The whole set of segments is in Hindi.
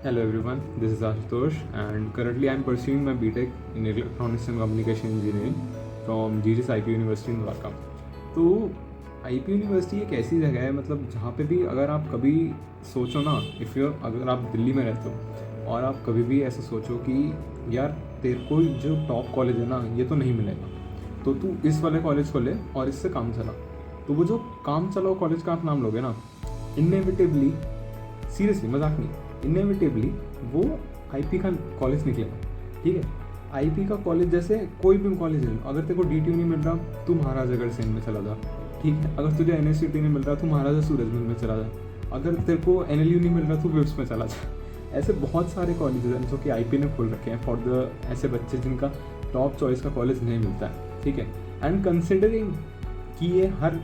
Hello everyone, this is Ashutosh and currently I am pursuing my BTech in Electronics and Communication Engineering from GGS IP University in Dwarka। तो IP यूनिवर्सिटी एक ऐसी जगह है मतलब जहाँ पे भी अगर आप कभी सोचो ना, अगर आप दिल्ली में रहते हो और आप कभी भी ऐसा सोचो कि यार तेरे को जो टॉप कॉलेज है ना ये तो नहीं मिलेगा, तो तू इस वाले कॉलेज को ले और इससे काम चला। तो वो जो काम चलाओ कॉलेज का आप नाम लोगे ना, इनएविटेबली, सीरियसली मजाक नहीं, इनएविटेबली वो आईपी का कॉलेज निकलेगा। ठीक है, आईपी का कॉलेज जैसे कोई भी कॉलेज है, अगर तेरे को डीटीयू नहीं मिल रहा तू महाराजा अग्रसेन में चला जा। ठीक है, अगर तुझे एनएसयूटी नहीं मिल रहा तू महाराजा सूरजमल में चला जा। अगर तेरे को एनएलयू नहीं मिल रहा तू विप्स में चला जा। ऐसे बहुत सारे कॉलेजेस हैं जो कि आईपी ने खोल रखे हैं फॉर द ऐसे बच्चे जिनका टॉप चॉइस का कॉलेज नहीं मिलता है। ठीक है, एंड कंसिडरिंग कि ये हर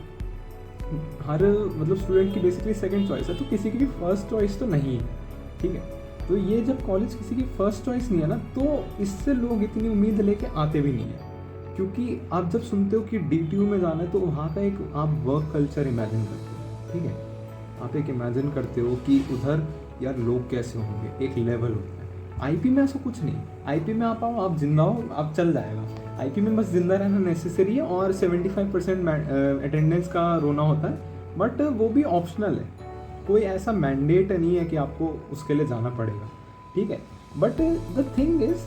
मतलब स्टूडेंट की बेसिकली सेकंड चॉइस है, तो किसी की भी फर्स्ट चॉइस तो नहीं है। ठीक है, तो ये जब कॉलेज किसी की फर्स्ट चॉइस नहीं है ना, तो इससे लोग इतनी उम्मीद लेके आते भी नहीं है। क्योंकि आप जब सुनते हो कि डीटीयू में जाना है तो वहाँ का एक आप वर्क कल्चर इमेजिन करते हो। ठीक है, आप एक इमेजिन करते हो कि उधर यार लोग कैसे होंगे, एक लेवल होता है। आईपी में ऐसा कुछ नहीं। आईपी में आप आओ, आप जिंदा हो, आप चल जाएगा। आईपी में बस जिंदा रहना नेसेसरी है और 75% अटेंडेंस का रोना होता है, बट वो भी ऑप्शनल है। कोई ऐसा मैंडेट नहीं है कि आपको उसके लिए जाना पड़ेगा। ठीक है, बट द थिंग इज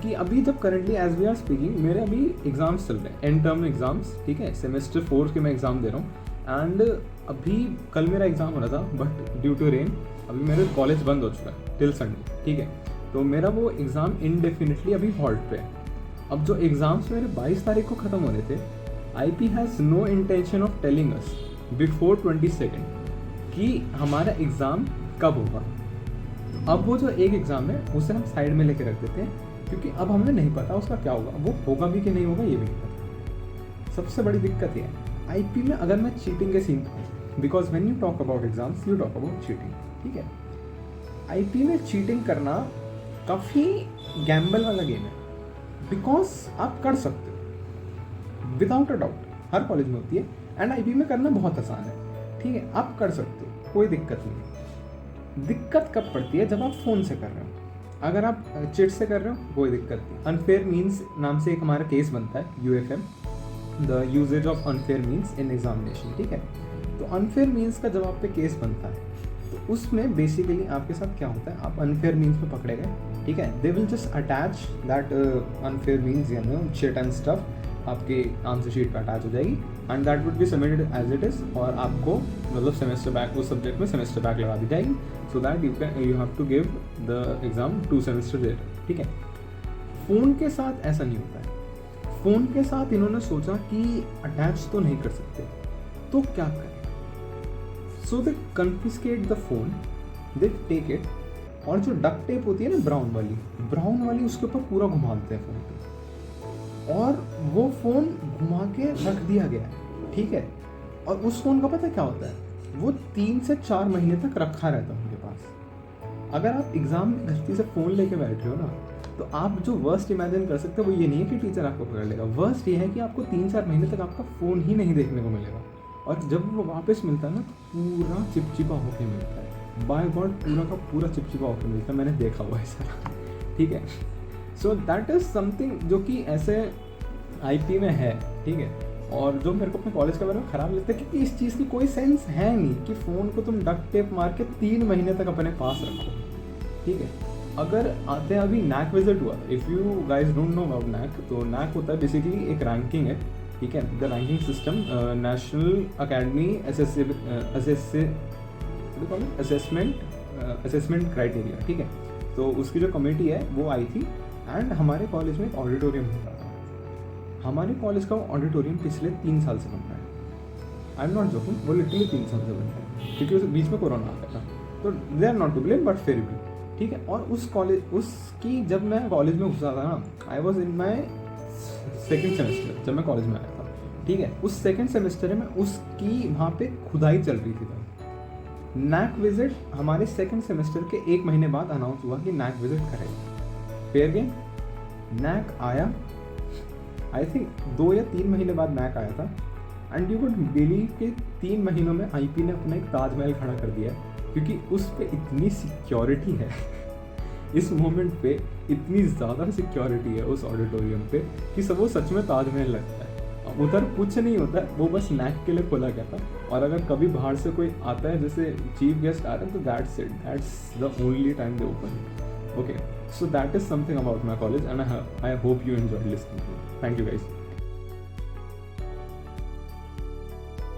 कि अभी जब currently as we are speaking मेरे अभी एग्ज़ाम्स चल रहे हैं, एंड टर्म एग्ज़ाम्स। ठीक है, सेमेस्टर 4 के मैं एग्ज़ाम दे रहा हूँ एंड अभी कल मेरा एग्ज़ाम हो रहा था, बट ड्यू टू रेन अभी मेरे कॉलेज बंद हो चुका है टिल संडे। ठीक है, तो मेरा वो एग्ज़ाम इनडेफिनेटली अभी हॉल्ट पे है। अब जो एग्ज़ाम्स मेरे 22 तारीख को ख़त्म होने थे, IP has no intention of telling us before 22 कि हमारा एग्ज़ाम कब होगा। अब वो जो एक एग्ज़ाम है उसे हम साइड में लेके रख देते हैं, क्योंकि अब हमें नहीं पता उसका क्या होगा, वो होगा भी कि नहीं होगा ये भी नहीं पता। सबसे बड़ी दिक्कत ये है आईपी में, अगर मैं चीटिंग के सीन पर, because when you talk about exams you talk about cheating. ठीक है, आईपी में चीटिंग करना काफ़ी गैम्बल वाला गेम है, बिकॉज आप कर सकते हो without a doubt, her college में होती है, एंड आईपी में करना बहुत आसान है। ठीक है, आप कर सकते हो, कोई दिक्कत नहीं। दिक्कत कब पड़ती है, जब आप फ़ोन से कर रहे हो। अगर आप चिट से कर रहे हो कोई दिक्कत नहीं। अनफेयर मीन्स नाम से एक हमारा केस बनता है, UFM, the usage of unfair means in examination. ठीक है, तो अनफेयर मीन्स का जब आप पे केस बनता है तो उसमें बेसिकली आपके साथ क्या होता है, आप अनफेयर मीन्स में पकड़े गए। ठीक है, they will just attach that unfair means sheet and stuff आपके आंसर शीट पर अटैच हो जाएगी and that would be submitted as it is, और आपको मतलब सेमेस्टर बैक, उस सब्जेक्ट में सेमेस्टर बैक लगा दी जाएगी, so that you have to give the exam 2 semester later. ठीक है, फ़ोन के साथ ऐसा नहीं होता है। फ़ोन के साथ इन्होंने सोचा कि अटैच तो नहीं कर सकते, तो क्या करें। So they confiscate the phone, they take it, और जो डक्ट टेप होती है ना ब्राउन वाली उसके ऊपर पूरा घुमा देते हैं फ़ोन पे, और वो फ़ोन घुमा के रख दिया गया है। ठीक है, और उस फ़ोन का पता क्या होता है, वो 3 से 4 महीने तक रखा रहता है उनके पास। अगर आप एग्ज़ाम में गलती से फ़ोन लेके बैठ रहे हो ना, तो आप जो वर्स्ट इमेजिन कर सकते हो वो ये नहीं है कि टीचर आपको पकड़ लेगा, वर्स्ट ये है कि आपको 3-4 महीने तक आपका फ़ोन ही नहीं देखने को मिलेगा, और जब वो वापस मिलता है ना तो पूरा चिपचिपा होके मिलता है। बाय गॉड पूरा का पूरा चिपचिपा होके मिलता है, मैंने देखा हुआ है सारा। ठीक है, सो दैट इज़ समथिंग जो कि ऐसे आईपी में है। ठीक है, और जो मेरे को अपने कॉलेज के बारे में ख़राब लगता है क्योंकि इस चीज़ की कोई सेंस है नहीं कि फ़ोन को तुम डक्ट टेप मार के 3 महीने तक अपने पास रखो। ठीक है, अगर आते हैं अभी नैक विजिट हुआ, if you guys don't know about NAAC, तो नैक होता है बेसिकली एक रैंकिंग है। ठीक है, the ranking system, national academy assessment criteria. ठीक है, तो उसकी जो कमेटी है वो आई थी एंड हमारे कॉलेज में एक ऑडिटोरियम होता था। हमारे कॉलेज का ऑडिटोरियम पिछले 3 साल से बन रहा है। आई एम नॉट जोकिंग, वो लिटरली 3 साल से बन रहा है, क्योंकि उस बीच में कोरोना आ गया था, तो they are not to blame, but फिर भी। ठीक है, और उस कॉलेज उसकी जब मैं कॉलेज में घुसा था ना, I was in my second semester जब मैं कॉलेज में आया था। ठीक है, उस सेकेंड सेमेस्टर में उसकी वहाँ पे खुदाई चल रही थी। नैक विजिट हमारे सेकेंड सेमेस्टर के 1 महीने बाद अनाउंस हुआ कि नैक विजिट करेगा। फेयर गेम, नैक आया, आई थिंक 2 या 3 महीने बाद नैक आया था, एंड यू वुड बिलीव कि 3 महीनों में आईपी ने अपना एक ताजमहल खड़ा कर दिया है, क्योंकि उस पर इतनी सिक्योरिटी है इस मोमेंट पे इतनी ज़्यादा सिक्योरिटी है उस ऑडिटोरियम पे कि सब वो सच में ताजमहल लगता है। उधर कुछ नहीं होता है, वो बस नैक के लिए खोला गया था। और अगर कभी बाहर से कोई आता है, जैसे चीफ गेस्ट आ रहे हैं, तो that's it, that's the only time they open it. Okay, so that is something about my college and I hope you enjoy listening. Thank you guys.